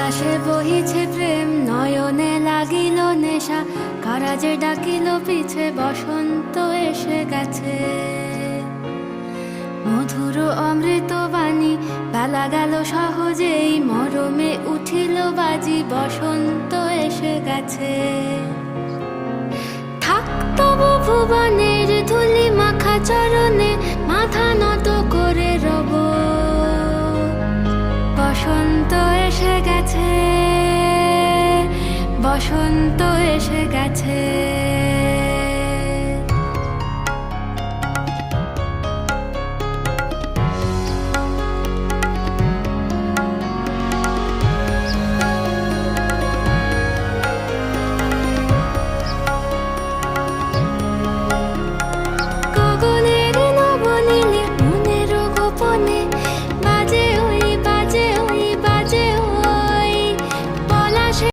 বাতাসে বহিছে প্রেম, নয়নে লাগিল নেশা, কারাজে ডাকিল পিছে, বসন্ত এসে গেছে। মধুর অমৃত বাণী, বেলা গেল সহজেই, মরমে উঠিল বাজি, বসন্ত এসে গেছে। থাক তবু ভুবনের ধুলি মাখা চরণে, মাথা নত করে রব, বসন্ত এসে গেছে, বসন্ত এসে গেছে।